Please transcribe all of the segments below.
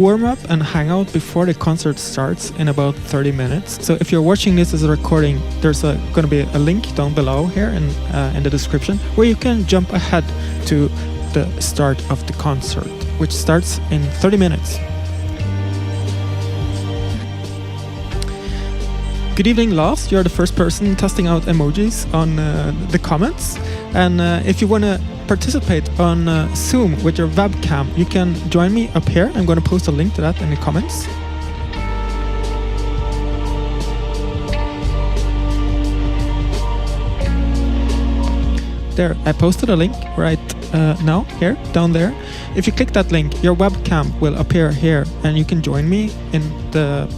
warm up and hang out before the concert starts in about 30 minutes. So if you're watching this as a recording, there's going to be a link down below here in the description where you can jump ahead to the start of the concert, which starts in 30 minutes. Good evening, Lars. You're the first person testing out emojis on the comments. And if you want to participate on Zoom with your webcam, you can join me up here. I'm going to post a link to that in the comments. There, I posted a link right now, here, down there. If you click that link, your webcam will appear here and you can join me in the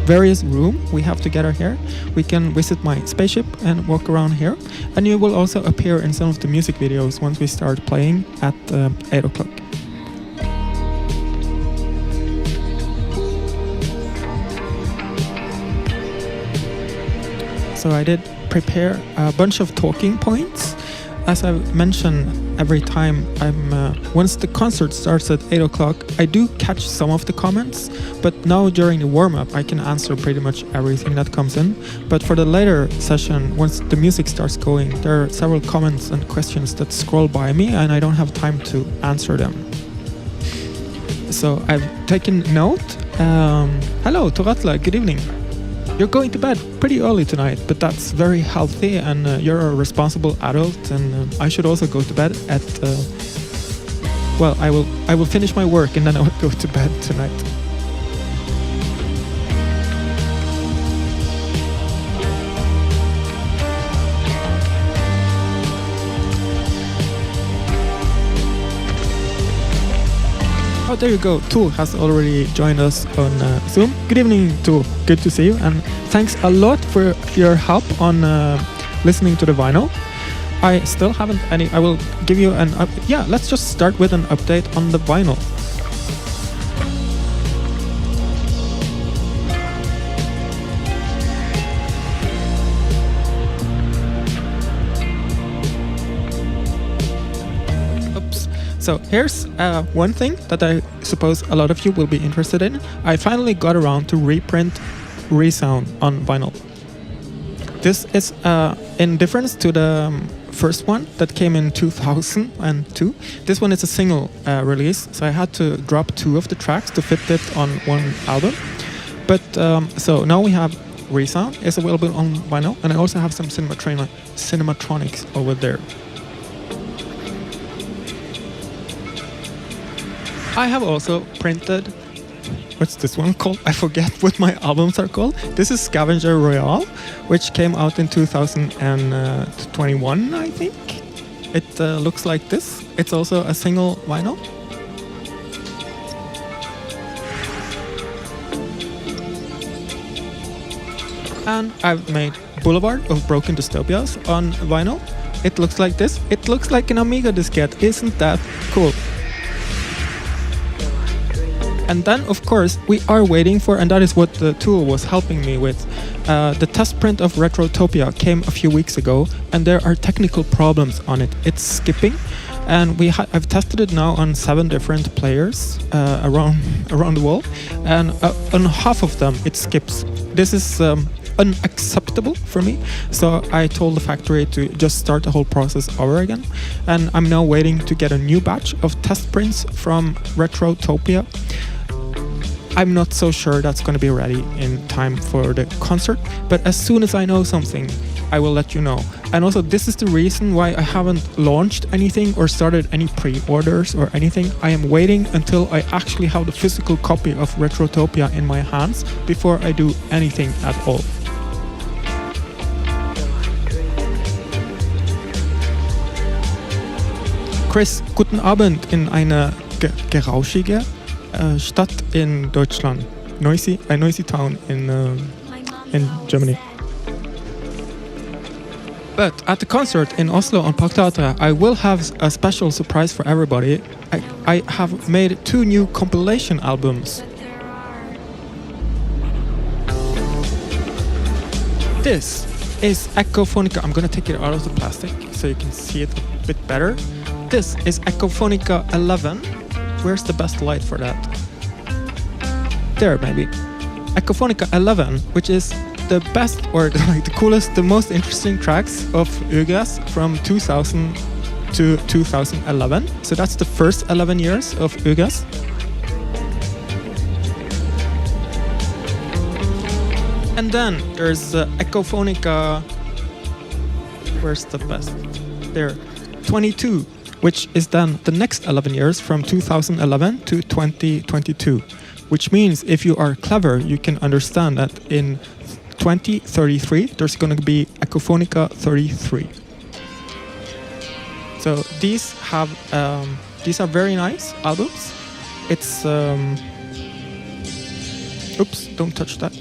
various room we have together here. We can visit my spaceship and walk around here, and you will also appear in some of the music videos once we start playing at 8 o'clock. So I did prepare a bunch of talking points. As I mentioned every time, once the concert starts at 8 o'clock, I do catch some of the comments, but now during the warm-up I can answer pretty much everything that comes in. But for the later session, once the music starts going, there are several comments and questions that scroll by me and I don't have time to answer them. So I've taken note. Hello, Toratla, good evening. You're going to bed pretty early tonight, but that's very healthy, and you're a responsible adult, and I should also go to bed at well, I will finish my work and then I will go to bed tonight. Oh, there you go. Tu has already joined us on Zoom. Good evening, Tu. Good to see you. And thanks a lot for your help on listening to the vinyl. I still haven't any. I will give you an yeah, let's just start with an update on the vinyl. So here's one thing that I suppose a lot of you will be interested in. I finally got around to reprint Resound on vinyl. This is in difference to the first one that came in 2002. This one is a single release, so I had to drop 2 of the tracks to fit it on one album. But so now we have Resound is available on vinyl, and I also have some cinematronics over there. I have also printed, what's this one called? I forget what my albums are called. This is Scavenger Royale, which came out in 2021, I think. It looks like this. It's also a single vinyl. And I've made Boulevard of Broken Dystopias on vinyl. It looks like this. It looks like an Amiga diskette. Isn't that cool? And then, of course, we are waiting for, and that is what the tool was helping me with. The test print of Retrotopia came a few weeks ago, and there are technical problems on it. It's skipping, and I've tested it now on 7 different players around the world, and on half of them it skips. This is unacceptable for me, so I told the factory to just start the whole process over again, and I'm now waiting to get a new batch of test prints from Retrotopia. I'm not so sure that's going to be ready in time for the concert, but as soon as I know something, I will let you know. And also, this is the reason why I haven't launched anything or started any pre-orders or anything. I am waiting until I actually have the physical copy of Retrotopia in my hands before I do anything at all. Chris, guten Abend in eine gerauschige Stadt in Deutschland, a noisy town in Germany. But at the concert in Oslo on Parkteatret, I will have a special surprise for everybody. I have made 2 new compilation albums. This is Echophonica. I'm gonna take it out of the plastic so you can see it a bit better. This is Echophonica 11. where's the best light for that? There, maybe. Echophonica 11, which is the best, or like the coolest, the most interesting tracks of Ugress from 2000 to 2011. So that's the first 11 years of Ugress. And then there's Echophonica. Where's the best? There, 22, which is then the next 11 years from 2011 to 2022. Which means if you are clever, you can understand that in 2033 there's going to be Echophonica 33. So these are very nice albums. It's oops, don't touch that.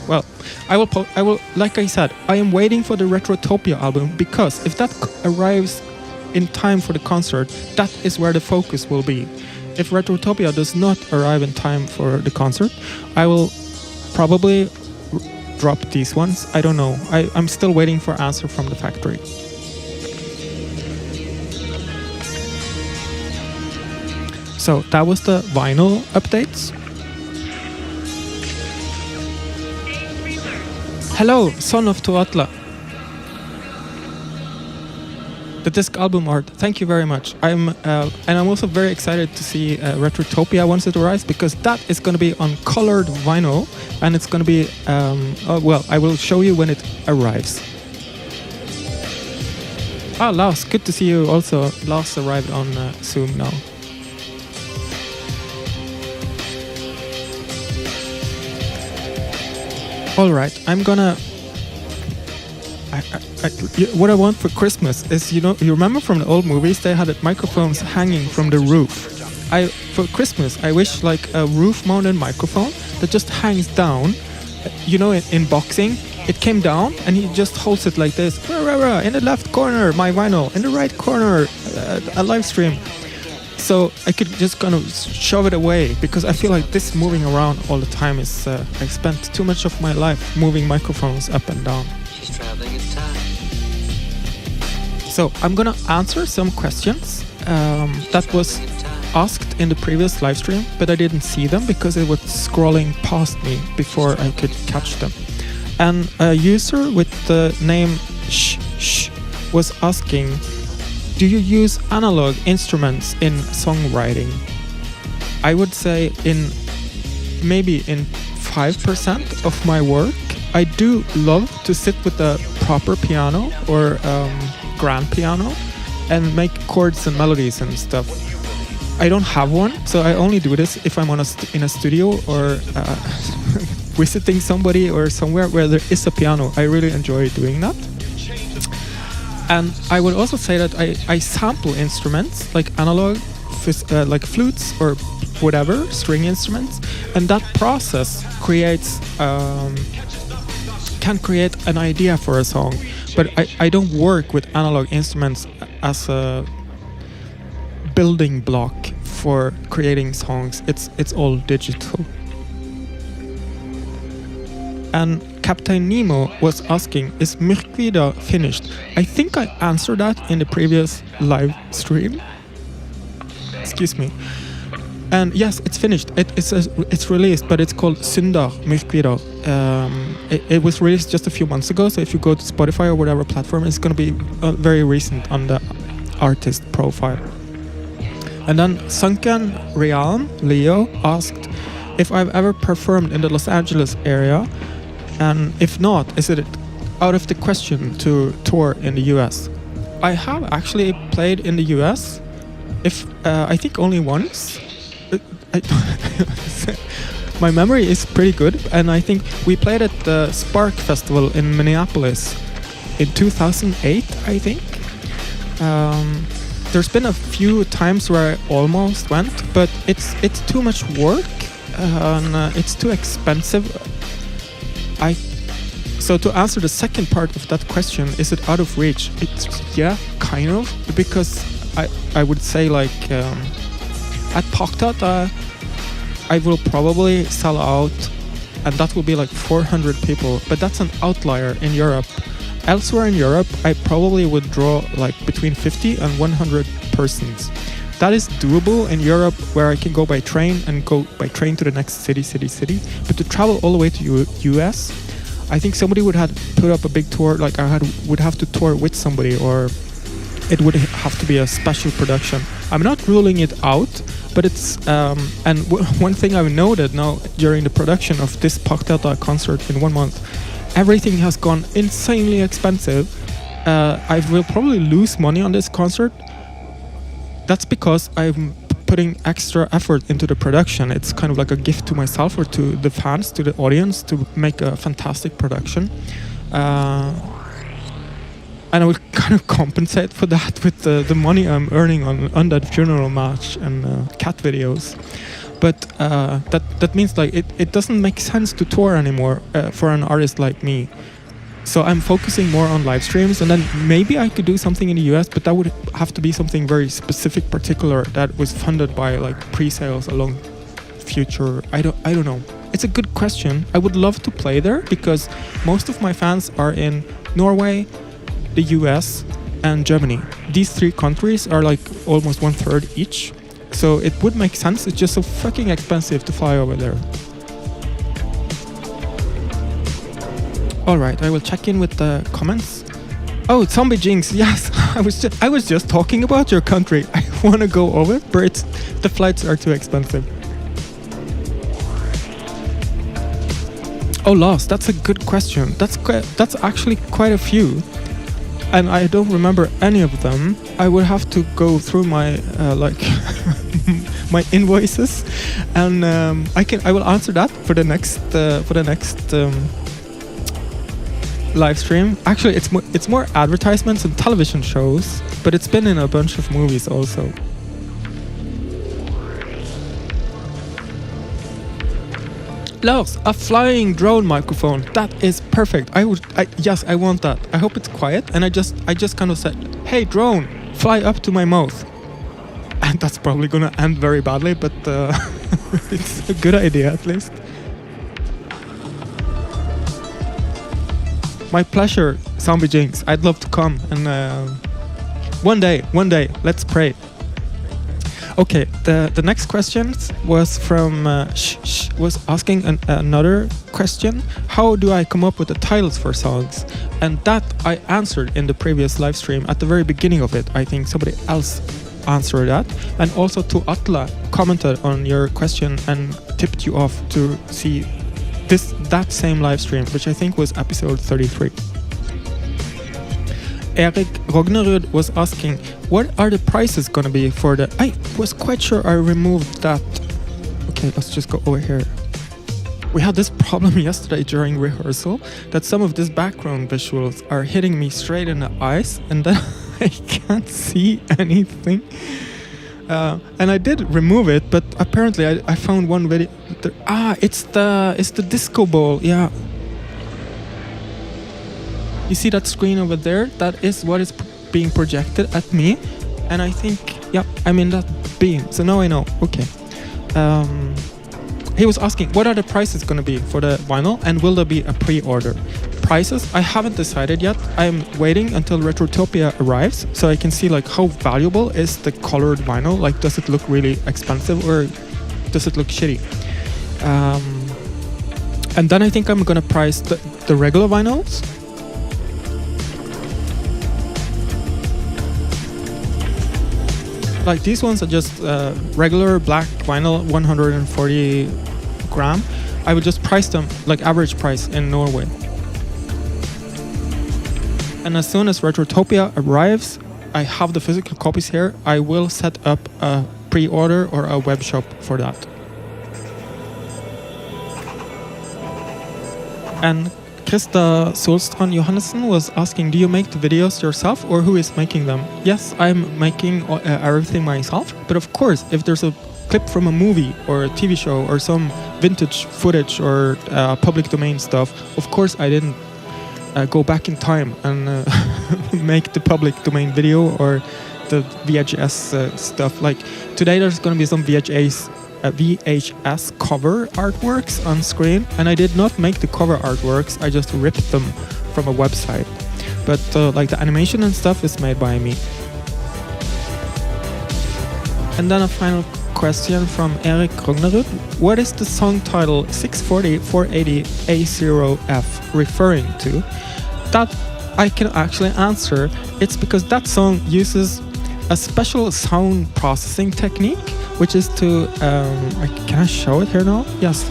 Well, I will, like I said, I am waiting for the Retrotopia album, because if that arrives in time for the concert, that is where the focus will be. If Retrotopia does not arrive in time for the concert, I will probably drop these ones. I don't know. I'm still waiting for answer from the factory. So that was the vinyl updates. Hello, son of Tuatla. The disc album art, thank you very much. And I'm also very excited to see Retrotopia once it arrives, because that is going to be on colored vinyl, and it's going to be well, I will show you when it arrives. Ah, Lars, good to see you also. Lars arrived on Zoom now. All right, I'm gonna. What I want for Christmas is, you remember from the old movies, they had microphones hanging from the roof. For Christmas, I wish like a roof-mounted microphone that just hangs down. In boxing, it came down and he just holds it like this. In the left corner, my vinyl. In the right corner, a live stream. So I could just kind of shove it away, because I feel like this moving around all the time is. I spent too much of my life moving microphones up and down. Traveling in time. So I'm gonna answer some questions that was asked in the previous live stream, but I didn't see them because it was scrolling past me before I could catch them. And a user with the name Shh was asking, do you use analog instruments in songwriting? I would say maybe in 5% of my work. I do love to sit with a proper piano or grand piano and make chords and melodies and stuff. I don't have one, so I only do this if I'm in a studio or visiting somebody or somewhere where there is a piano. I really enjoy doing that. And I would also say that I sample instruments like analog, like flutes or whatever, string instruments, and that process can create an idea for a song. But I don't work with analog instruments as a building block for creating songs. It's all digital. And Captain Nemo was asking, is Myrkvida finished? I think I answered that in the previous live stream. Excuse me. And yes, it's finished. It's released, but it's called Syndar Myrkvida. It was released just a few months ago, so if you go to Spotify or whatever platform, it's going to be very recent on the artist profile. And then Sunken Realm, Leo, asked if I've ever performed in the Los Angeles area, and if not, is it out of the question to tour in the US? I have actually played in the US, I think only once. My memory is pretty good, and I think we played at the Spark Festival in Minneapolis in 2008, I think. There's been a few times where I almost went, but it's too much work and it's too expensive. So to answer the second part of that question, is it out of reach? Yeah, kind of, because I would say like at Parkteatret I will probably sell out, and that will be like 400 people, but that's an outlier in Europe. Elsewhere in Europe, I probably would draw like between 50 and 100 persons. that is doable in Europe, where I can go by train and go by train to the next city. But to travel all the way to US, I think somebody would have put up a big tour. Like would have to tour with somebody, or it would have to be a special production. I'm not ruling it out, but it's one thing I've noted now during the production of this Parkteatret concert in 1 month, everything has gone insanely expensive. I will probably lose money on this concert. That's because I'm putting extra effort into the production. It's kind of like a gift to myself or to the fans, to the audience, to make a fantastic production. And I will kind of compensate for that with the money I'm earning on that funeral match and cat videos. But that means like it doesn't make sense to tour anymore for an artist like me. So I'm focusing more on live streams, and then maybe I could do something in the US, but that would have to be something very specific, particular, that was funded by like pre-sales along future. I don't know. It's a good question. I would love to play there because most of my fans are in Norway, the US, and Germany. These 3 countries are like almost 1/3 each. So it would make sense. It's just so fucking expensive to fly over there. All right, I will check in with the comments. Oh, Zombie Jinx, yes. I was just talking about your country. I want to go over, but the flights are too expensive. Oh, Lost, that's a good question. That's actually quite a few, and I don't remember any of them. I would have to go through my my invoices, and I will answer that for the next live stream. Actually, it's more advertisements and television shows, but it's been in a bunch of movies also. Lars, a flying drone microphone. That is perfect. Yes, I want that. I hope it's quiet. And I just kind of said, "Hey, drone, fly up to my mouth." And that's probably gonna end very badly, but it's a good idea at least. My pleasure, Zombie Jinx. I'd love to come, and one day, let's pray. Okay, the next question was from was asking another question. How do I come up with the titles for songs? And that I answered in the previous live stream at the very beginning of it. I think somebody else answered that, and also to Atle commented on your question and tipped you off to see that same live stream, which I think was episode 33. Erik Rognerud was asking, what are the prices gonna be for the... I was quite sure I removed that. Okay, let's just go over here. We had this problem yesterday during rehearsal, that some of these background visuals are hitting me straight in the eyes, and then I can't see anything. And I did remove it, but apparently I found one video. It's the disco ball. Yeah. You see that screen over there? That is what is being projected at me, and I think, yeah, I'm in that beam. So now I know. Okay. He was asking, what are the prices going to be for the vinyl, and will there be a pre-order? Prices, I haven't decided yet. I'm waiting until Retrotopia arrives so I can see like how valuable is the colored vinyl. Like, does it look really expensive or does it look shitty? And then I think I'm gonna price the regular vinyls. Like, these ones are just regular black vinyl, 140 gram. I would just price them like average price in Norway. And as soon as Retrotopia arrives, I have the physical copies here. I will set up a pre-order or a web shop for that. And Krista Solstrand Johannessen was asking, do you make the videos yourself or who is making them? Yes, I'm making everything myself. But of course, if there's a clip from a movie or a TV show or some vintage footage or public domain stuff, of course I didn't go back in time and make the public domain video or the VHS stuff. Like, today there's going to be some VHS cover artworks on screen, and I did not make the cover artworks, I just ripped them from a website. But like the animation and stuff is made by me. And then a final question from Erik Rognerud. What is the song title 640-480-A0F referring to? That I can actually answer. It's because that song uses a special sound processing technique, which is to... can I show it here now? Yes.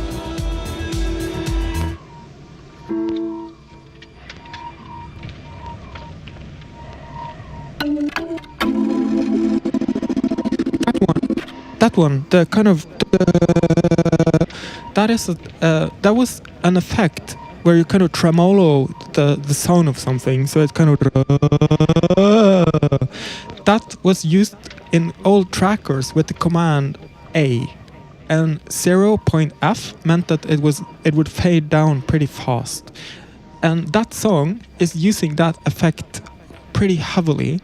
That one, the kind of that was an effect where you kind of tremolo the sound of something, so it kind of that was used in old trackers with the command A, and 0.F meant that it would fade down pretty fast, and that song is using that effect pretty heavily.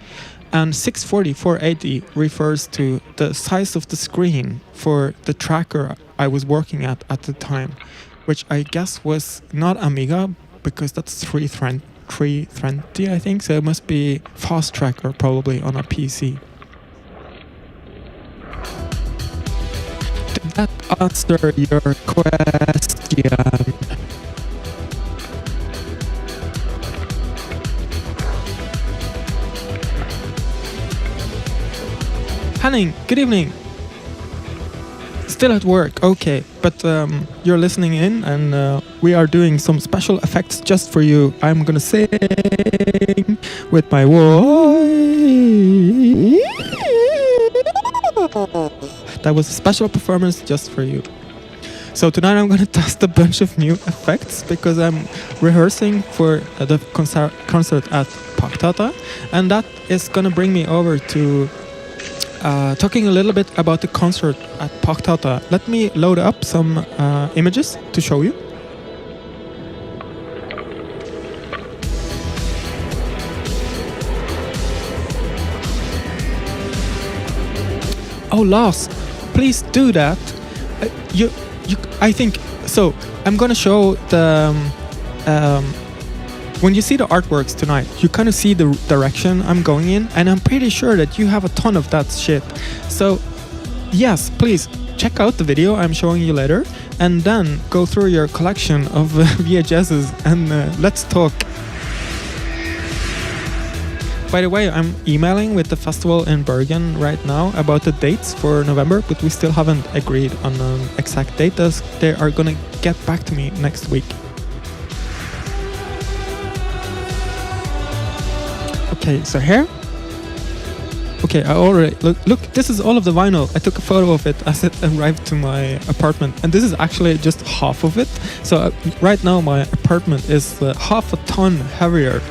And 640-480 refers to the size of the screen for the tracker I was working at the time, which I guess was not Amiga, because that's 320, I think, so it must be fast tracker probably on a PC. Did that answer your question? Henning, good evening. Still at work, okay, but you're listening in, and we are doing some special effects just for you. I'm gonna sing with my voice. That was a special performance just for you. So tonight I'm gonna test a bunch of new effects because I'm rehearsing for the concert at Parkteatret, and that is gonna bring me over to talking a little bit about the concert at Parkteatret. Let me load up some images to show you. Oh, Lars, please do that. I think so. I'm gonna show the. When you see the artworks tonight, you kind of see the direction I'm going in, and I'm pretty sure that you have a ton of that shit. So, yes, please check out the video I'm showing you later, and then go through your collection of VHSs and let's talk. By the way, I'm emailing with the festival in Bergen right now about the dates for November, but we still haven't agreed on an exact date, as they are gonna get back to me next week. Okay, so here. Okay, I already look. This is all of the vinyl. I took a photo of it as it arrived to my apartment, and this is actually just half of it. So right now my apartment is half a ton heavier.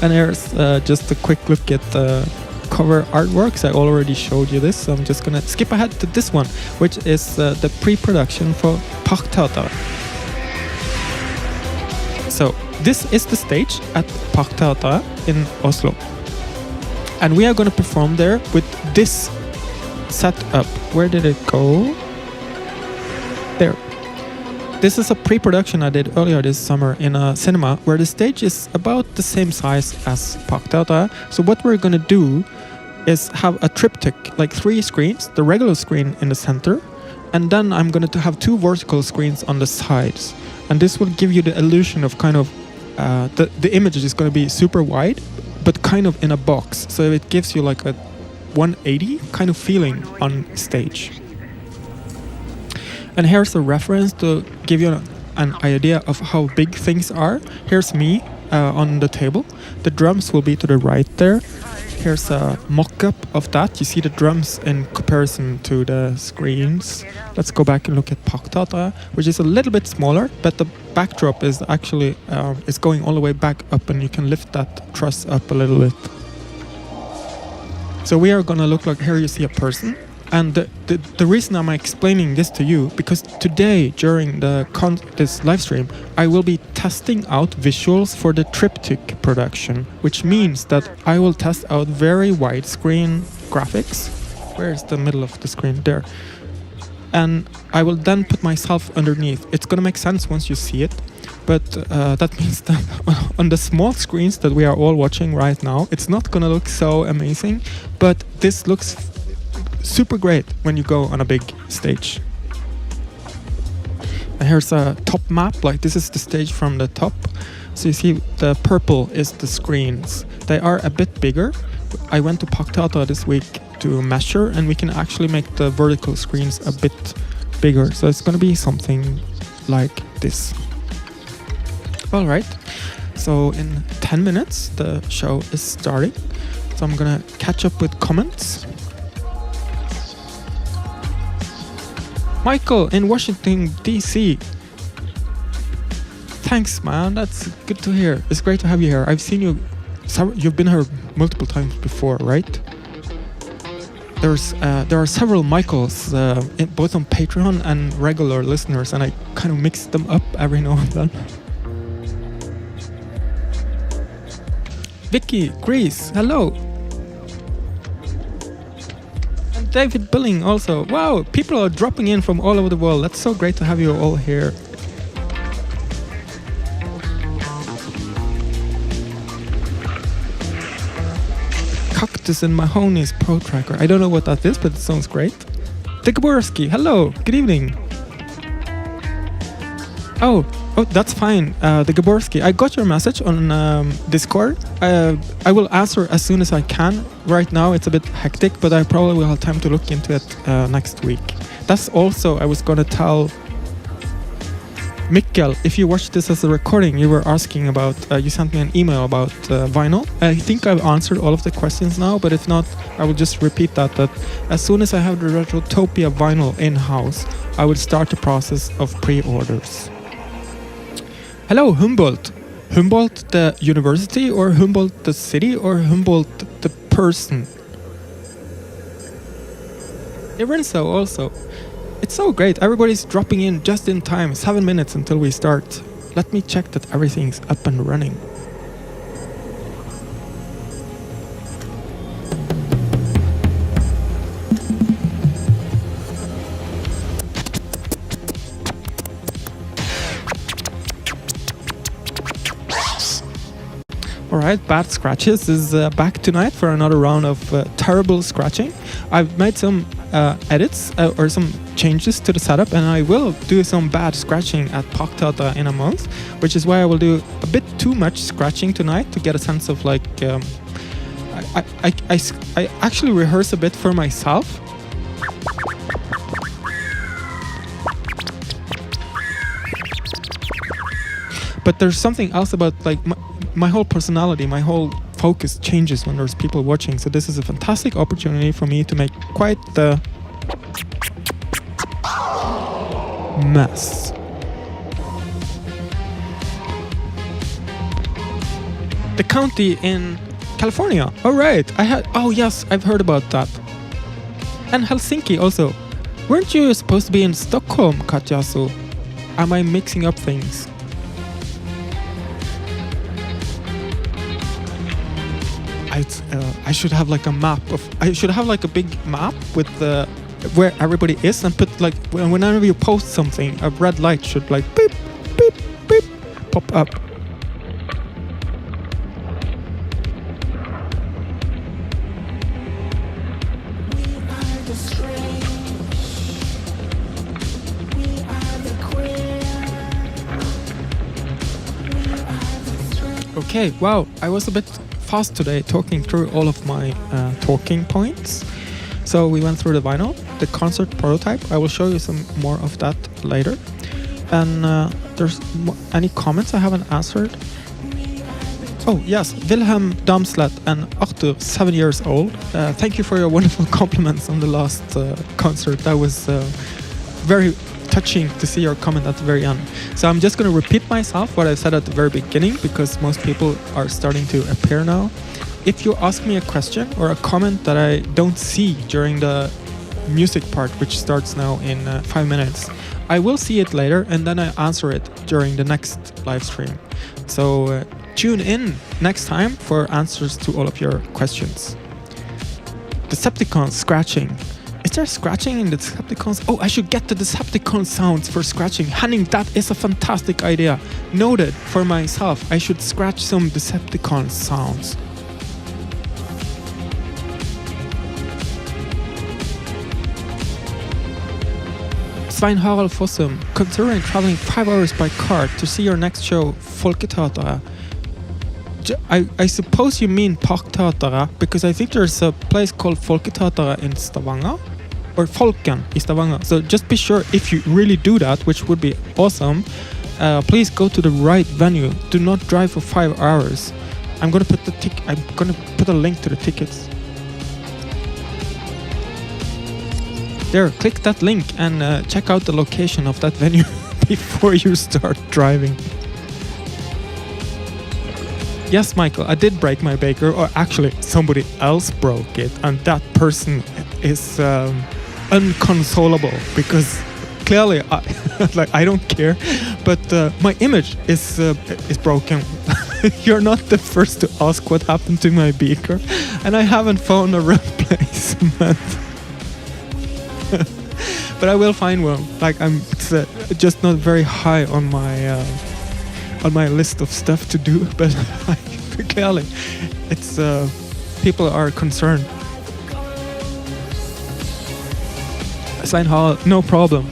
And here's just a quick look at the cover artworks. I already showed you this, so I'm just gonna skip ahead to this one, which is the pre-production for Parkteatret. So this is the stage at Parkteatret in Oslo. And we are going to perform there with this setup. Where did it go? There. This is a pre-production I did earlier this summer in a cinema where the stage is about the same size as Parkteatret. So what we're going to do is have a triptych, like 3 screens, the regular screen in the center, and then I'm going to have 2 vertical screens on the sides. And this will give you the illusion of kind of the image is going to be super wide, but kind of in a box. So it gives you like a 180 kind of feeling on stage. And here's a reference to give you an idea of how big things are. Here's me on the table. The drums will be to the right there. Here's a mock-up of that. You see the drums in comparison to the screens. Let's go back and look at Parkteatret, which is a little bit smaller, but the backdrop is actually is going all the way back up, and you can lift that truss up a little bit. So we are gonna look like, here you see a person. And the reason I'm explaining this to you, because today during this live stream, I will be testing out visuals for the triptych production, which means that I will test out very widescreen graphics. Where's the middle of the screen? There. And I will then put myself underneath. It's gonna make sense once you see it, but that means that on the small screens that we are all watching right now, it's not gonna look so amazing, but this looks super great when you go on a big stage. And here's a top map, like this is the stage from the top. So you see the purple is the screens. They are a bit bigger. I went to Parkteatret this week to measure, and we can actually make the vertical screens a bit bigger. So it's gonna be something like this. All right, so in 10 minutes the show is starting. So I'm gonna catch up with comments. Michael in Washington, D.C. Thanks, man. That's good to hear. It's great to have you here. I've seen you. You've been here multiple times before, right? There are several Michaels, both on Patreon and regular listeners, and I kind of mix them up every now and then. Vicky, Greece, hello. And David Billing also. Wow, people are dropping in from all over the world. That's so great to have you all here. Cactus and Mahoney's Pro Tracker. I don't know what that is, but it sounds great. Degborski, hello, good evening. Oh, that's fine. Degborski, I got your message on Discord. I will answer as soon as I can. Right now it's a bit hectic, but I probably will have time to look into it next week. That's also, I was gonna tell Mikkel, if you watched this as a recording, you were asking about, you sent me an email about vinyl. I think I've answered all of the questions now, but if not, I will just repeat that as soon as I have the Retrotopia vinyl in-house, I will start the process of pre-orders. Hello, Humboldt. Humboldt the university, or Humboldt the city, or Humboldt the person? Irenso also. It's so great, everybody's dropping in just in time, 7 minutes until we start. Let me check that everything's up and running. Alright, Bad Scratches is back tonight for another round of terrible scratching. I've made some edits or some changes to the setup, and I will do some bad scratching at Parkteatret in a month, which is why I will do a bit too much scratching tonight to get a sense of like I actually rehearse a bit for myself. But there's something else about like my whole personality, my whole focus changes when there's people watching. So this is a fantastic opportunity for me to make quite the mess. The county in California. All right. Oh yes, I've heard about that. And Helsinki also. Weren't you supposed to be in Stockholm, Katjasu? Am I mixing up things? I should have like a map of. I should have like a big map with where everybody is, and put like whenever you post something, a red light should like beep, beep, beep, pop up. Okay, wow, I was a bit fast today talking through all of my talking points. So we went through the vinyl, the concert prototype. I will show you some more of that later. And there's any comments I haven't answered. Oh yes, Wilhelm Damslet and Arthur, 7 years old. Thank you for your wonderful compliments on the last concert. That was very touching to see your comment at the very end. So I'm just going to repeat myself what I said at the very beginning, because most people are starting to appear now. If you ask me a question or a comment that I don't see during the music part, which starts now in 5 minutes, I will see it later and then I answer it during the next live stream. So tune in next time for answers to all of your questions. Decepticons scratching. Is there scratching in the Decepticons? Oh, I should get the Decepticon sounds for scratching. Henning, that is a fantastic idea. Noted for myself. I should scratch some Decepticon sounds. Svein Harald Fossum, considering traveling 5 hours by car to see your next show, Parkteatret. I suppose you mean Parkteatret, because I think there's a place called Parkteatret in Stavanger, or Folken in Stavanger. So just be sure, if you really do that, which would be awesome, please go to the right venue. Do not drive for 5 hours. I'm gonna put a link to the tickets. There, click that link and check out the location of that venue before you start driving. Yes, Michael, I did break my baker, or actually somebody else broke it, and that person is unconsolable, because clearly I don't care, but my image is broken. You're not the first to ask what happened to my beaker, and I haven't found a replacement. But I will find one. Like, it's just not very high on my list of stuff to do, but clearly it's people are concerned. Svein Hall, no problem.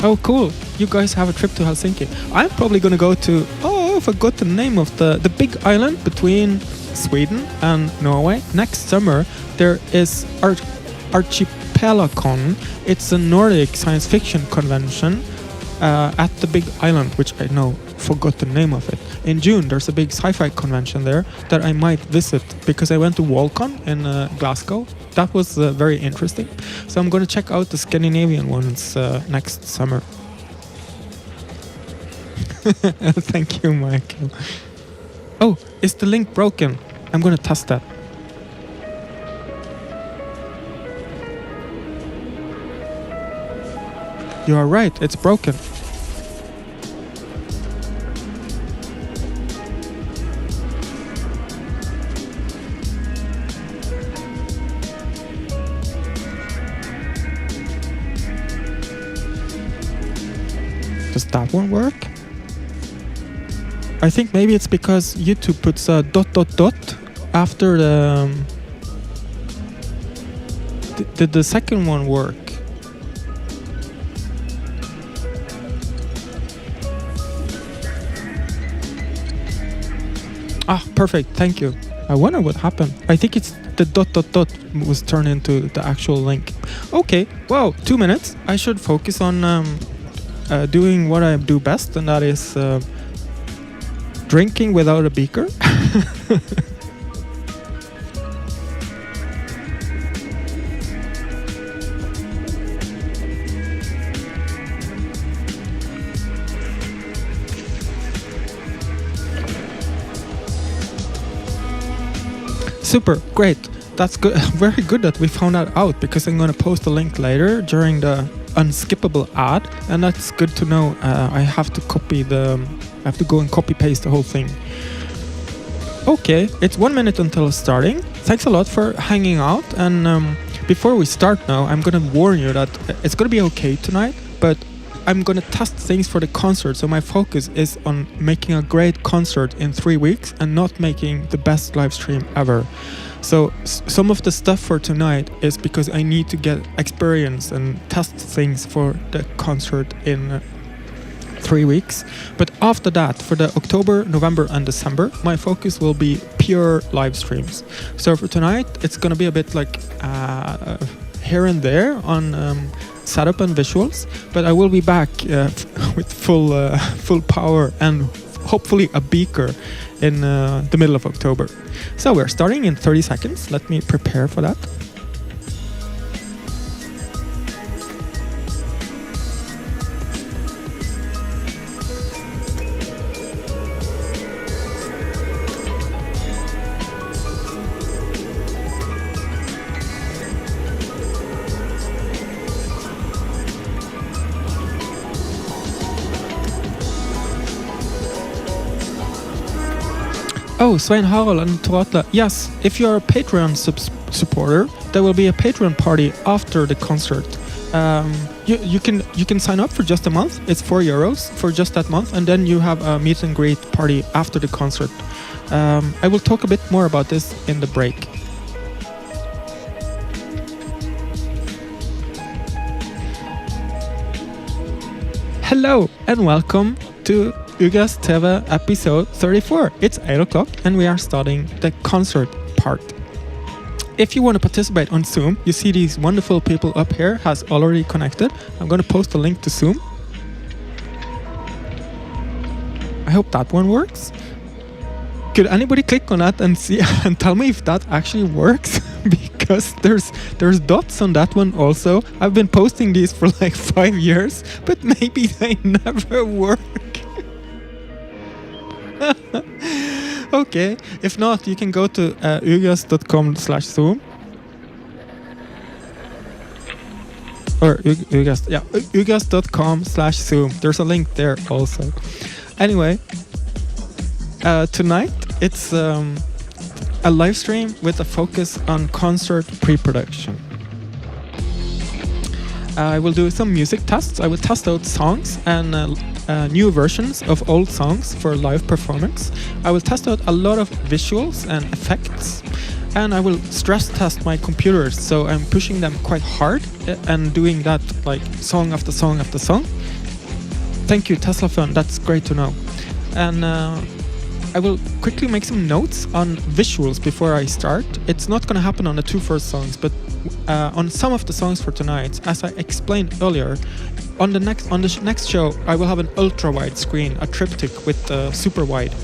Oh, cool. You guys have a trip to Helsinki. I'm probably gonna go to, I forgot the name of the big island between Sweden and Norway. Next summer there is Archipelagcon. It's a Nordic science fiction convention at the big island, which I forgot the name of it. In June there's a big sci-fi convention there that I might visit, because I went to Walcon in Glasgow. That was very interesting. So I'm going to check out the Scandinavian ones next summer. Thank you, Michael. Oh, is the link broken? I'm going to test that. You are right, it's broken. Does that one work? I think maybe it's because YouTube puts a ... after the... Did the second one work? Ah, perfect, thank you. I wonder what happened. I think it's the ... was turned into the actual link. Okay, wow, 2 minutes. I should focus on doing what I do best, and that is drinking without a beaker. Super, great. That's good. Very good that we found that out, because I'm going to post a link later during the unskippable ad, and that's good to know. I have to go and copy paste the whole thing. Okay, it's 1 minute until starting. Thanks a lot for hanging out, and before we start now, I'm gonna warn you that it's gonna be okay tonight, but I'm gonna test things for the concert, so my focus is on making a great concert in 3 weeks and not making the best live stream ever. So some of the stuff for tonight is because I need to get experience and test things for the concert in 3 weeks. But after that, for the October, November and December, my focus will be pure live streams. So for tonight, it's gonna be a bit like here and there on setup and visuals, but I will be back with full power and hopefully a beaker in the middle of October. So we're starting in 30 seconds. Let me prepare for that. Oh, Svein Harald and Toratla. Yes, if you're a Patreon supporter, there will be a Patreon party after the concert. You can sign up for just a month. It's €4 for just that month, and then you have a meet and greet party after the concert. I will talk a bit more about this in the break. Hello and welcome to Ugress TV episode 34. It's 8 o'clock and we are starting the concert part. If you want to participate on Zoom, you see these wonderful people up here has already connected. I'm going to post a link to Zoom. I hope that one works. Could anybody click on that and see and tell me if that actually works? Because there's dots on that one also. I've been posting these for like 5 years, but maybe they never work. Okay, if not, you can go to ugress.com/zoom. Or ugress.com/zoom. There's a link there also. Anyway, tonight it's a live stream with a focus on concert pre-production. I will do some music tests. I will test out songs and new versions of old songs for live performance. I will test out a lot of visuals and effects, and I will stress test my computers, so I'm pushing them quite hard and doing that like song after song after song. Thank you, Tesla Fun, that's great to know. And I will quickly make some notes on visuals before I start. It's not going to happen on the two first songs, but on some of the songs for tonight, as I explained earlier, on the next show I will have an ultra wide screen, a triptych with super wide,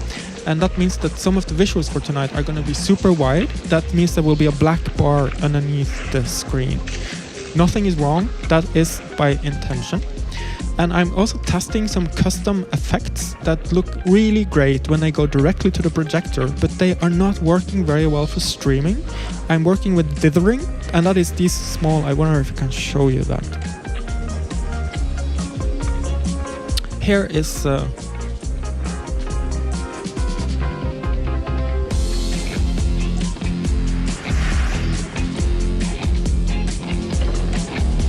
and that means that some of the visuals for tonight are going to be super wide. That means there will be a black bar underneath the screen. Nothing is wrong, that is by intention. And I'm also testing some custom effects that look really great when they go directly to the projector, but they are not working very well for streaming. I'm working with dithering, and that is these small, I wonder if I can show you that. Here is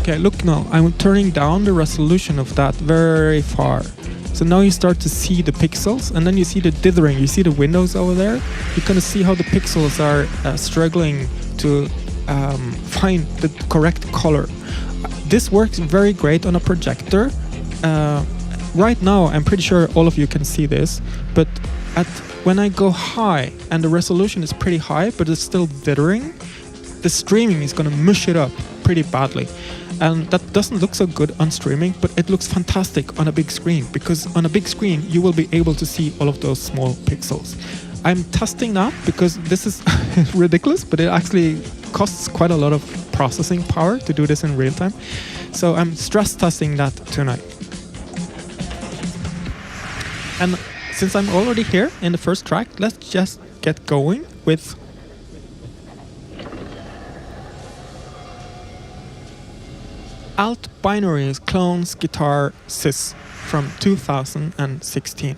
okay, look now, I'm turning down the resolution of that very far. So now you start to see the pixels, and then you see the dithering, you see the windows over there. You kind of see how the pixels are struggling to find the correct color. This works very great on a projector. Right now, I'm pretty sure all of you can see this, but when I go high and the resolution is pretty high, but it's still dithering, the streaming is going to mush it up pretty badly. And that doesn't look so good on streaming, but it looks fantastic on a big screen, because on a big screen you will be able to see all of those small pixels. I'm testing that because this is ridiculous, but it actually costs quite a lot of processing power to do this in real time. So I'm stress testing that tonight. And since I'm already here in the first track, let's just get going with alt.binaries.clones.gtr.sys from 2016.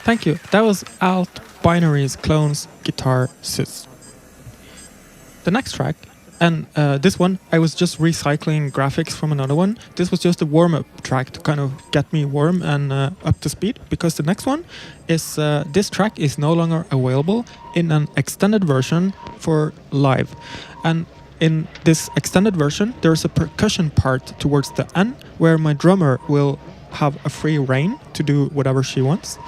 Thank you. That was alt.binaries.clones.gtr.sys. The next track, and this one, I was just recycling graphics from another one. This was just a warm-up track to kind of get me warm and up to speed, because the next one is, this track is no longer available in an extended version for live. And in this extended version, there's a percussion part towards the end where my drummer will have a free reign to do whatever she wants.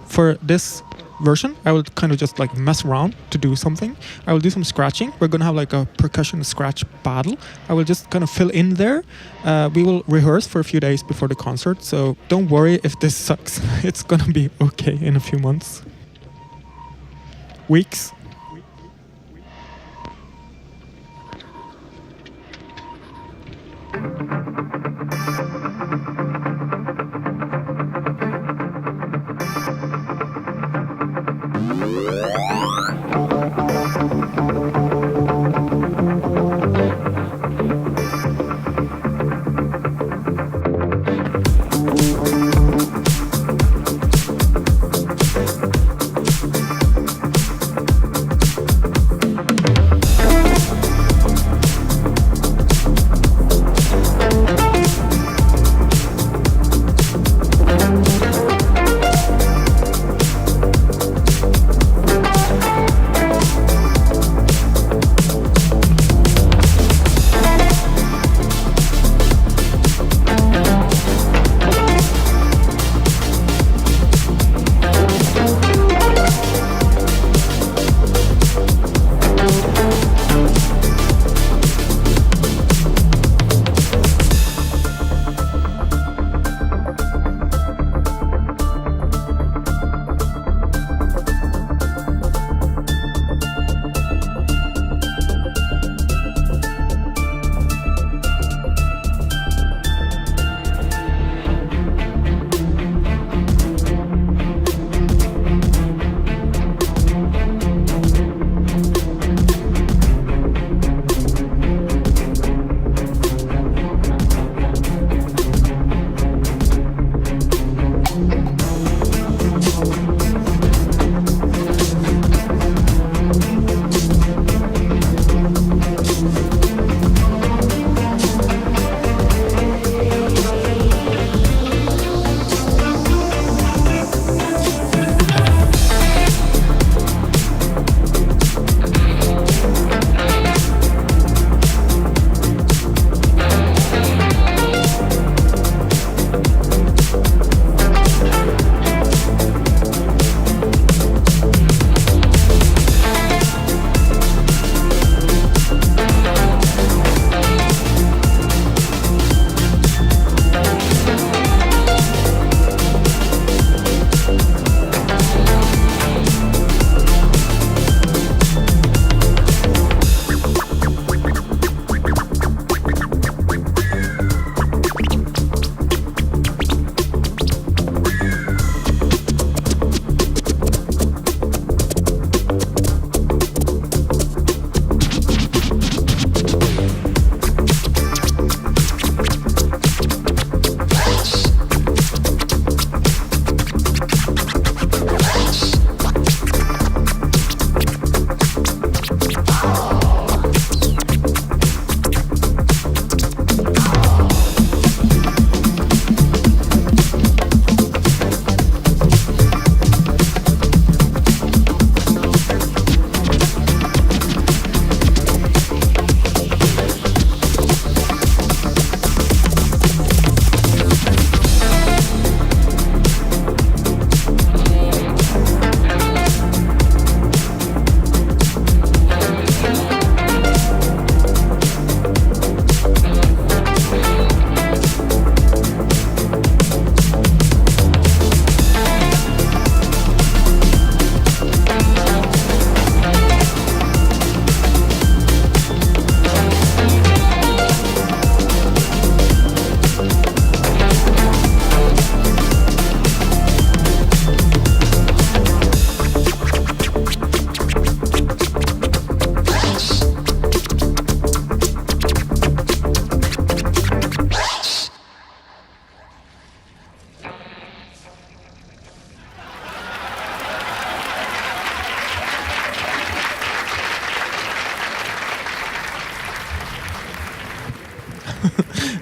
For this version, I will kind of just like mess around to do something. I will do some scratching. We're gonna have like a percussion scratch battle. I will just kind of fill in there. We will rehearse for a few days before the concert, so don't worry if this sucks. It's gonna be okay in a few months. Weeks.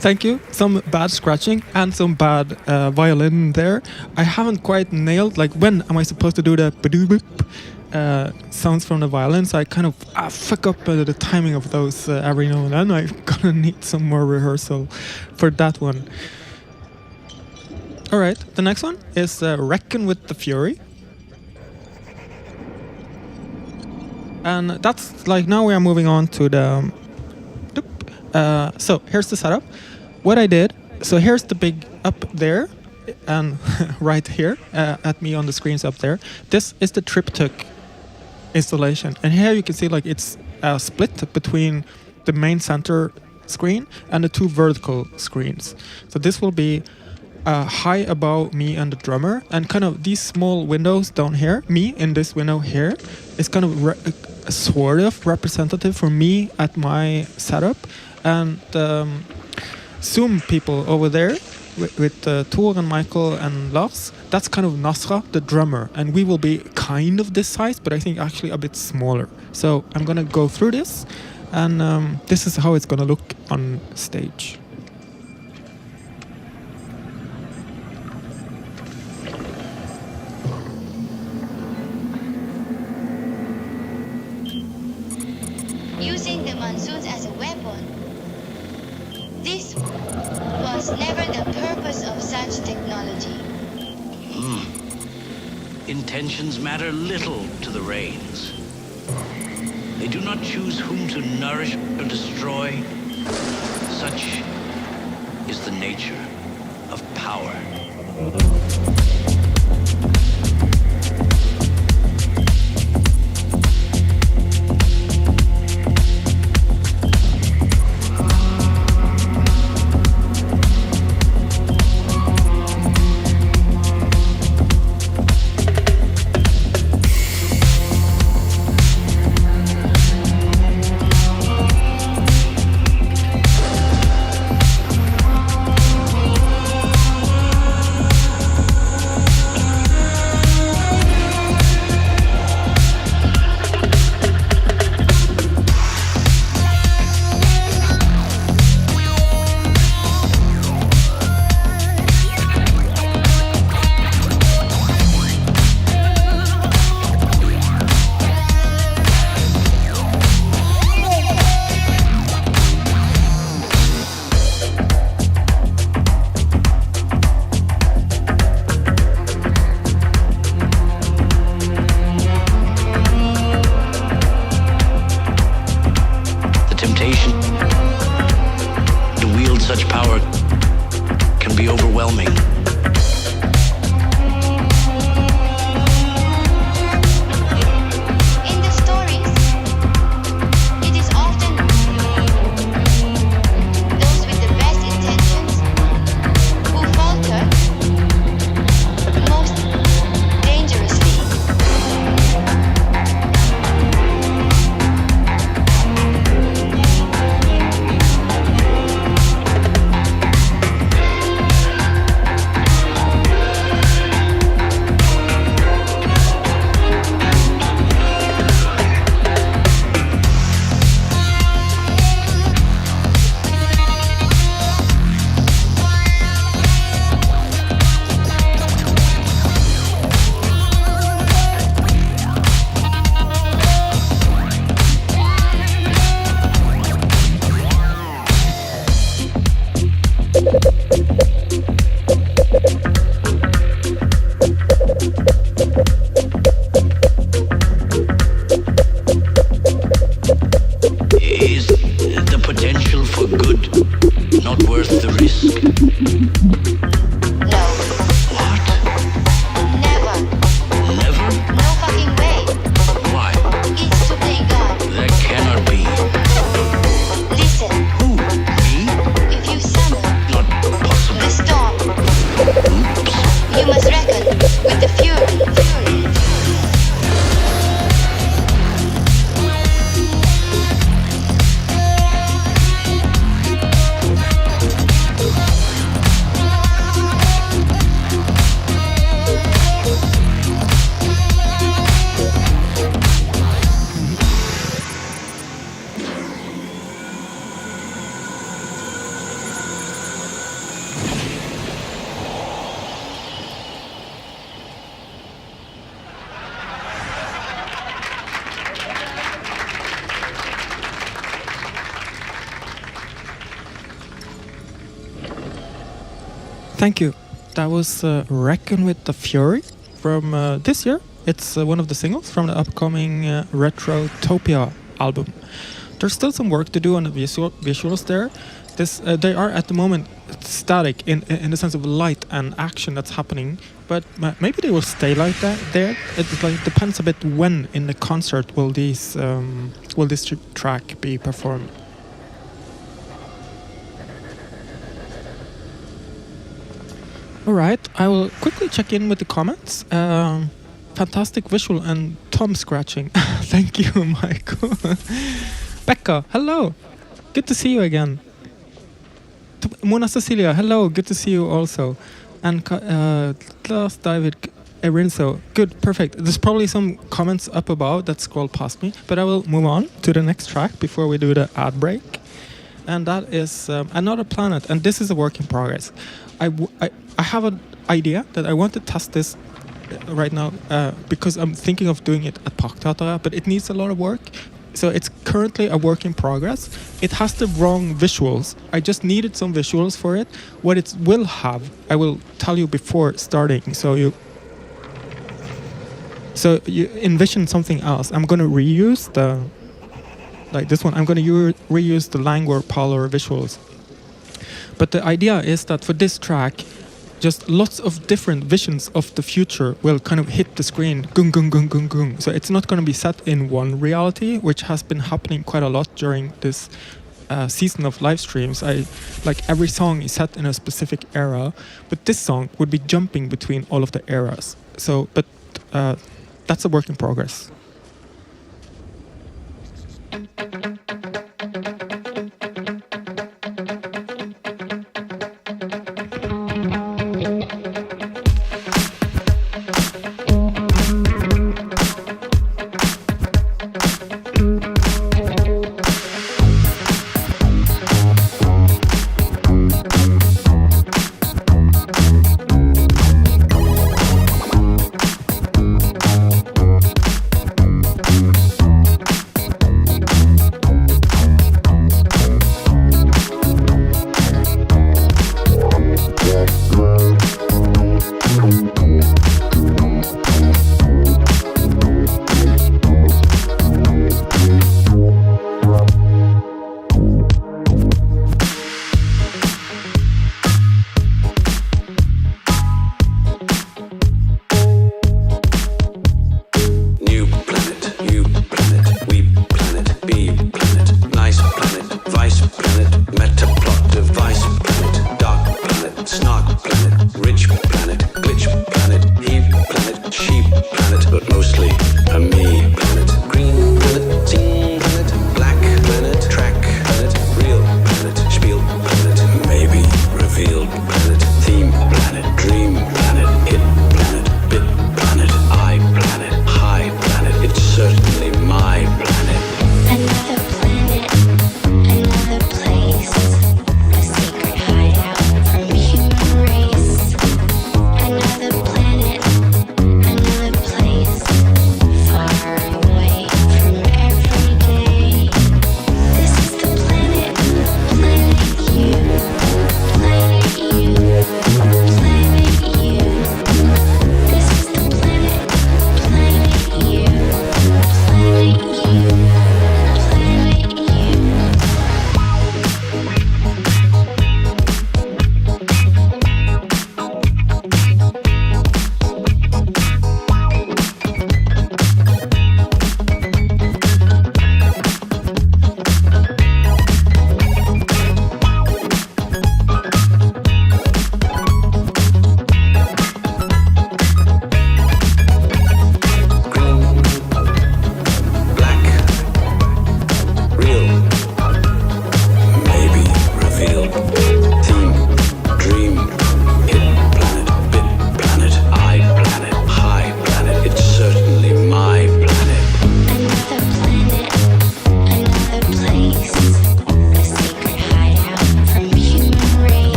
Thank you. Some bad scratching and some bad violin there. I haven't quite nailed, like, when am I supposed to do the ba-doo-boop sounds from the violin, so I kind of fuck up the timing of those every now and then. I'm gonna need some more rehearsal for that one. Alright, the next one is Reckon with the Fury. And that's like, now we are moving on to the... so here's the setup. What I did, so here's the big up there, and right here at me on the screens up there. This is the triptych installation, and here you can see like it's split between the main center screen and the two vertical screens. So this will be high above me and the drummer, and kind of these small windows down here, me in this window here, is kind of sort of representative for me at my setup, and Zoom people over there with Tor and Michael and Lars, that's kind of Nasra, the drummer, and we will be kind of this size, but I think actually a bit smaller. So I'm gonna go through this, and this is how it's gonna look on stage. Using the monsoons as a weapon. This was never the purpose of such technology. Intentions matter little to the rains. They do not choose whom to nourish or destroy. Such is the nature of power. Thank you. That was Reckon with the Fury from this year. It's one of the singles from the upcoming Retrotopia album. There's still some work to do on the visuals there. They are at the moment static in the sense of light and action that's happening, but maybe they will stay like that there. It like depends a bit when in the concert will this track be performed. All right, I will quickly check in with the comments. Fantastic visual and thumb scratching. Thank you, Michael. Becca, hello. Good to see you again. Mona Cecilia, hello. Good to see you also. And Klaus David Erinso, good, perfect. There's probably some comments up above that scroll past me, but I will move on to the next track before we do the ad break. And that is Another Planet, and this is a work in progress. I have an idea that I want to test this right now because I'm thinking of doing it at Parkteatret, but it needs a lot of work. So it's currently a work in progress. It has the wrong visuals. I just needed some visuals for it. What it will have, I will tell you before starting. So you envision something else. I'm going to reuse this one. I'm going to reuse the Langor Polar visuals. But the idea is that for this track, just lots of different visions of the future will kind of hit the screen, gung, gung, gung, gung, gung. So it's not going to be set in one reality, which has been happening quite a lot during this season of live streams. Every song is set in a specific era, but this song would be jumping between all of the eras. So, but that's a work in progress.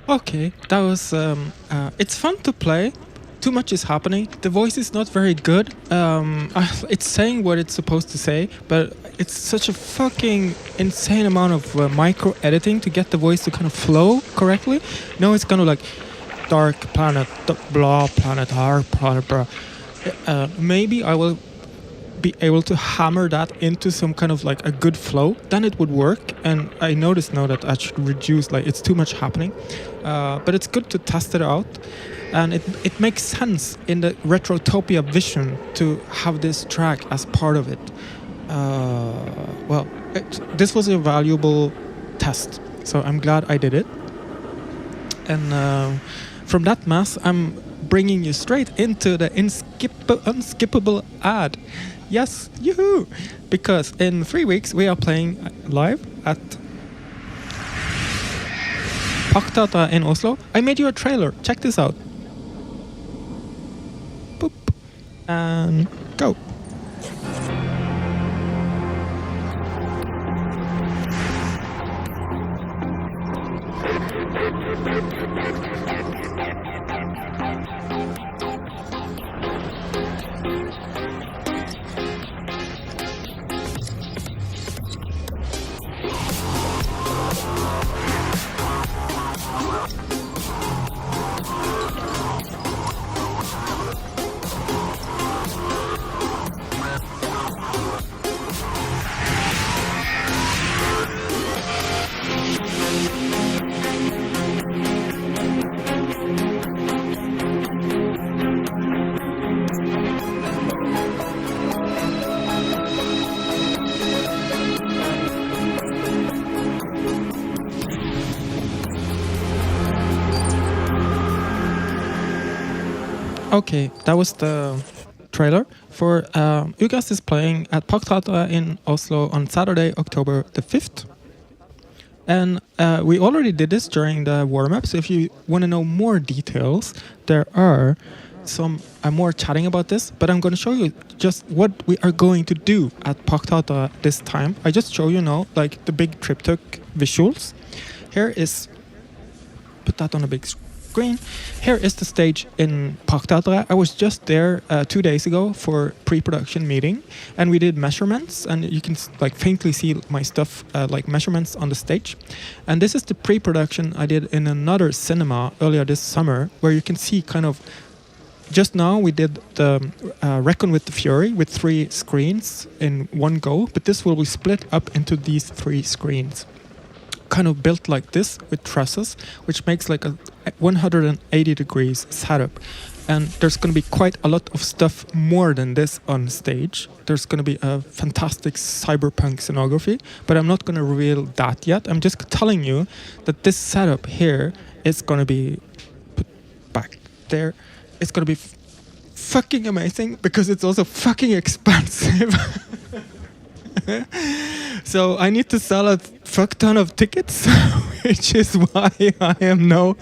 Okay, that was. It's fun to play. Too much is happening. The voice is not very good. It's saying what it's supposed to say, but it's such a fucking insane amount of micro editing to get the voice to kind of flow correctly. No, it's kind of like dark planet, blah planet, dark planet, blah. Maybe I will be able to hammer that into some kind of like a good flow, then it would work. And I noticed now that I should reduce, like it's too much happening, but it's good to test it out. And it makes sense in the Retrotopia vision to have this track as part of it. This was a valuable test, so I'm glad I did it. And from that mess, I'm bringing you straight into the unskippable ad. Yes, yoo-hoo! Because in 3 weeks we are playing live at Parkteatret in Oslo. I made you a trailer. Check this out. Boop. And go. Okay, that was the trailer for Ugress is playing at Parkteatret in Oslo on Saturday, October the 5th. And we already did this during the warm-up, so if you want to know more details, there are some more chatting about this, but I'm going to show you just what we are going to do at Parkteatret this time. I just show you now, like the big triptych visuals. Here is, put that on a big screen. Here is the stage in Parkteatret. I was just there 2 days ago for pre-production meeting, and we did measurements, and you can like faintly see my stuff like measurements on the stage. And this is the pre-production I did in another cinema earlier this summer, where you can see kind of just now we did the Reckon with the Fury with 3 screens in one go, but this will be split up into these 3 screens. Kind of built like this with trusses, which makes like a 180 degrees setup. And there's going to be quite a lot of stuff more than this on stage. There's going to be a fantastic cyberpunk scenography, but I'm not going to reveal that yet. I'm just telling you that this setup here is going to be put back there. It's going to be fucking amazing because it's also fucking expensive. So I need to sell a fuck ton of tickets, which is why I am now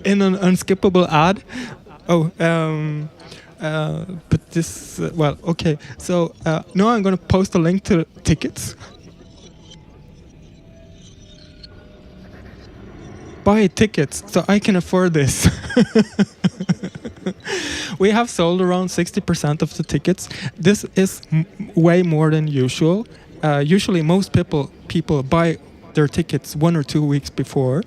in an unskippable ad. But this, well, okay. So now I'm going to post a link to tickets. Buy tickets so I can afford this. We have sold around 60% of the tickets. This is way more than usual. Usually most people buy their tickets 1 or 2 weeks before.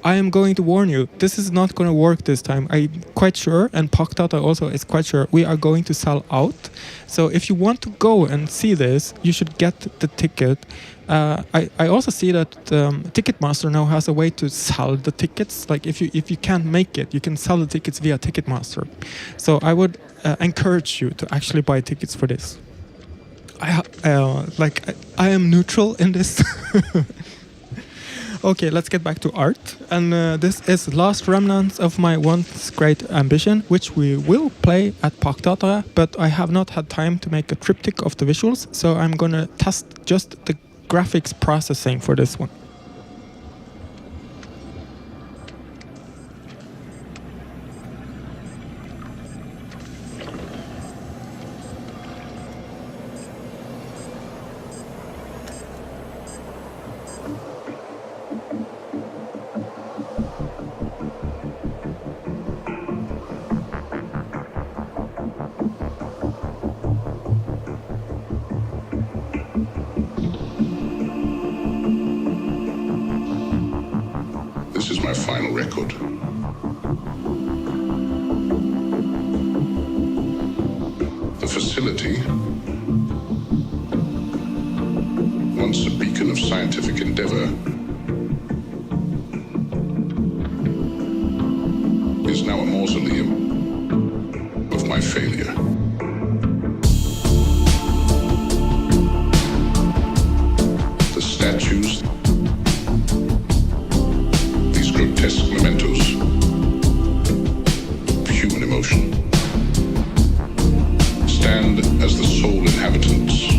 I am going to warn you, this is not going to work this time. I'm quite sure, and Parkteatret also is quite sure, we are going to sell out. So if you want to go and see this, you should get the ticket. I also see that Ticketmaster now has a way to sell the tickets. Like if you can't make it, you can sell the tickets via Ticketmaster. So I would encourage you to actually buy tickets for this. I am neutral in this. Okay, let's get back to art. And this is Last Remnants of My Once Great Ambition, which we will play at Parkteatret, but I have not had time to make a triptych of the visuals, so I'm gonna test just the graphics processing for this one. This is my final record. The facility, once a beacon of scientific endeavor, is now a mausoleum of my failure. The statues, these grotesque mementos of human emotion, stand as the sole inhabitants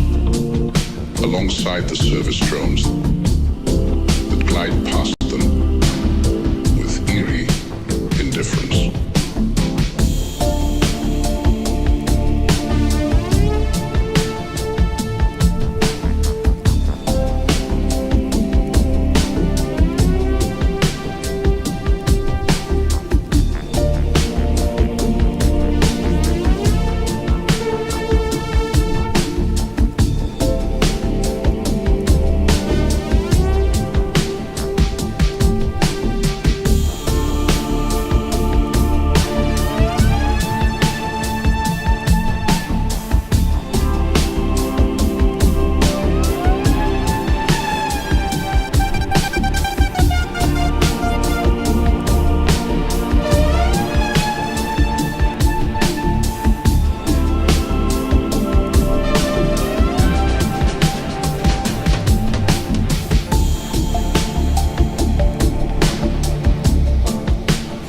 alongside the service drones that glide past them with eerie indifference.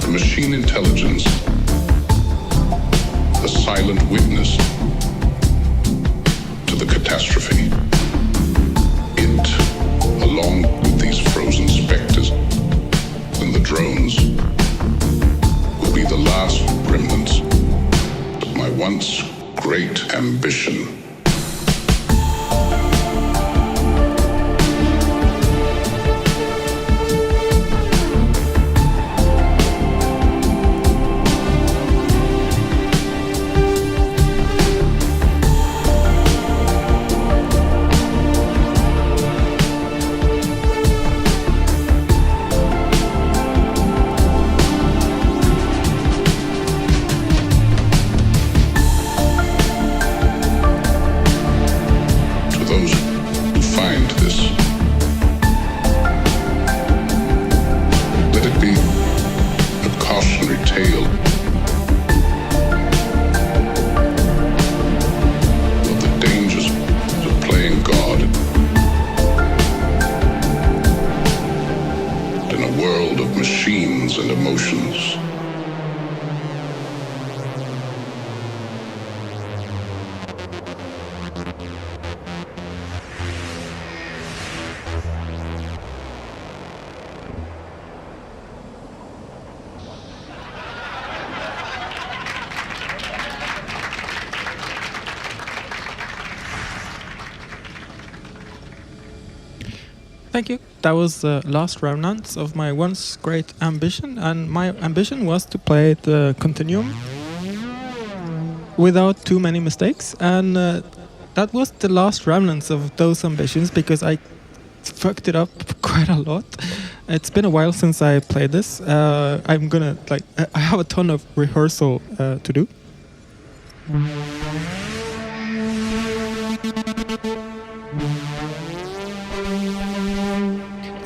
Machine intelligence, a silent witness to the catastrophe. It, along with these frozen specters and the drones, will be the last remnants of my once great ambition. And emotions. Thank you. That was the last Remnants of my once great ambition, and my ambition was to play the Continuum without too many mistakes, and that was the last Remnants of those ambitions because I fucked it up quite a lot. It's been a while since I played this. I'm gonna I have a ton of rehearsal to do.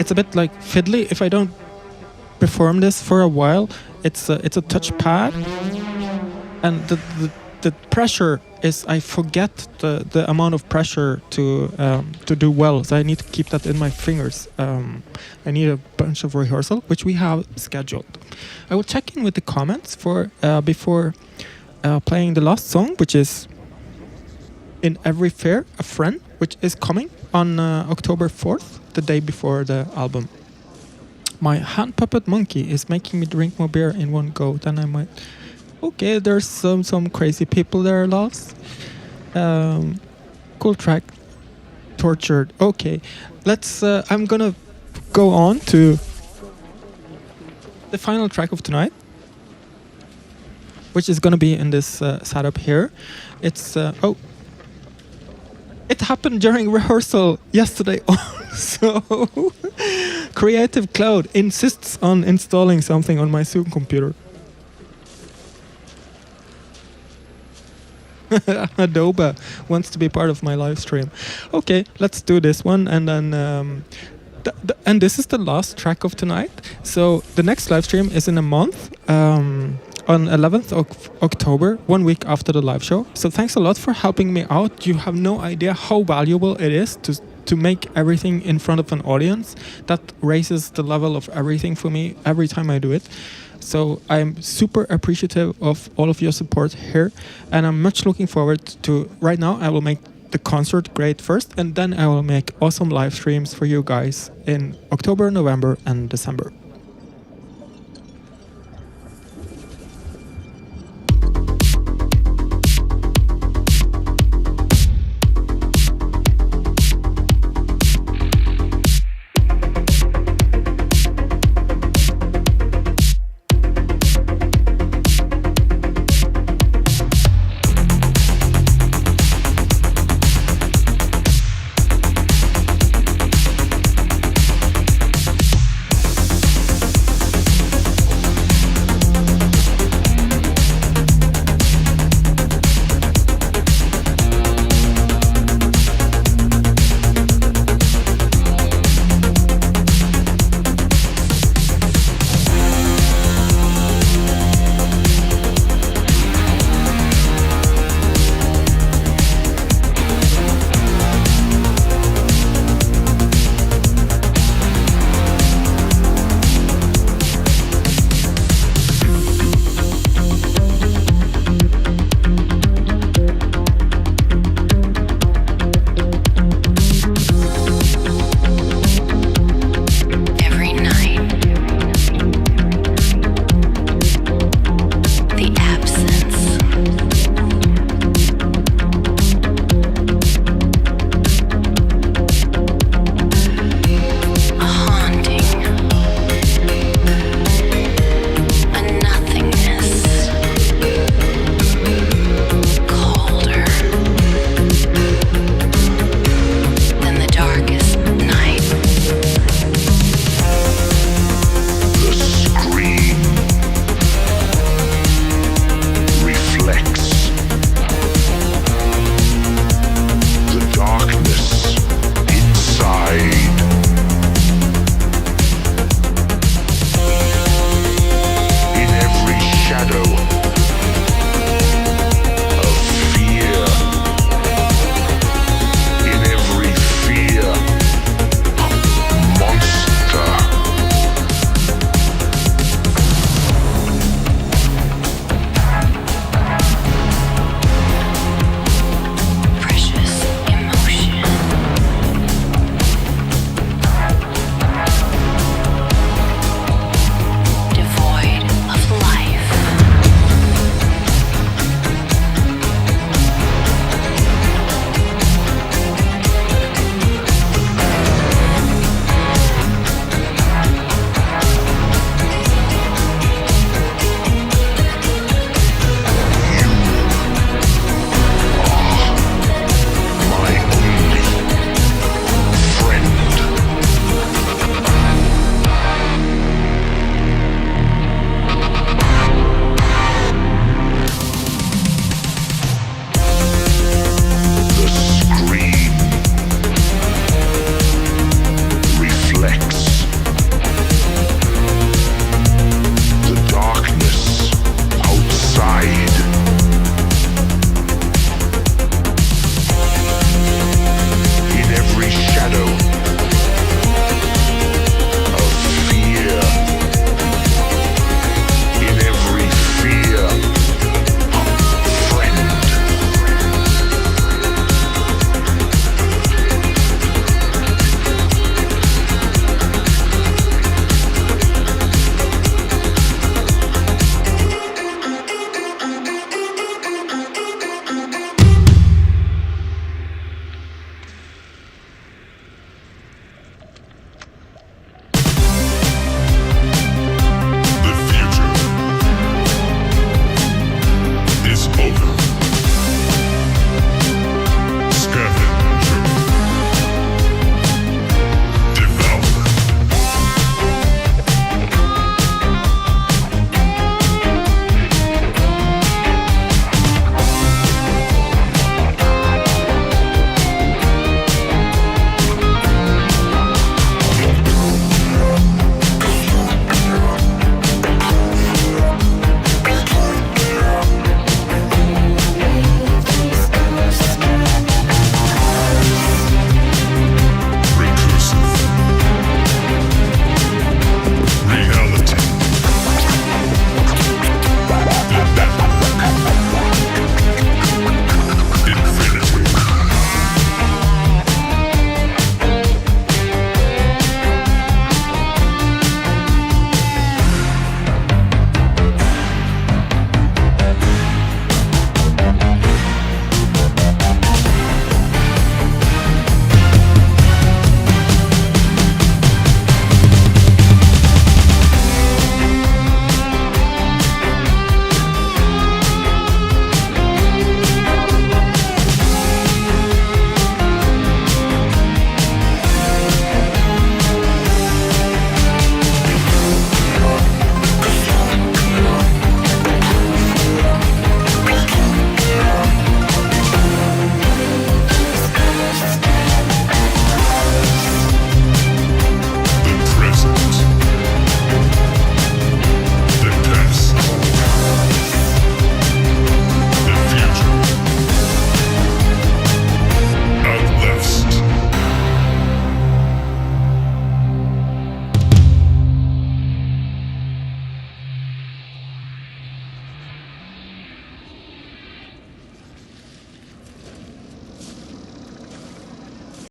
It's a bit like fiddly. If I don't perform this for a while, it's a touchpad, and the pressure is I forget the amount of pressure to do well. So I need to keep that in my fingers. I need a bunch of rehearsal, which we have scheduled. I will check in with the comments for before playing the last song, which is In Every Fair, a Friend, which is coming on October 4th. The day before the album. My hand puppet monkey is making me drink more beer in one go. Then I might. Okay, there's some crazy people there, Lars. Cool track. Tortured. Okay, let's. I'm gonna go on to the final track of tonight, which is gonna be in this setup here. It's It happened during rehearsal yesterday. So, Creative Cloud insists on installing something on my Zoom computer. Adobe wants to be part of my live stream. Okay, let's do this one, and then and this is the last track of tonight. So the next live stream is in a month, on 11th of October, 1 week after the live show. So thanks a lot for helping me out. You have no idea how valuable it is to make everything in front of an audience. That raises the level of everything for me every time I do it. So I'm super appreciative of all of your support here, and I'm much looking forward to, right now I will make the concert great first, and then I will make awesome live streams for you guys in October, November and December.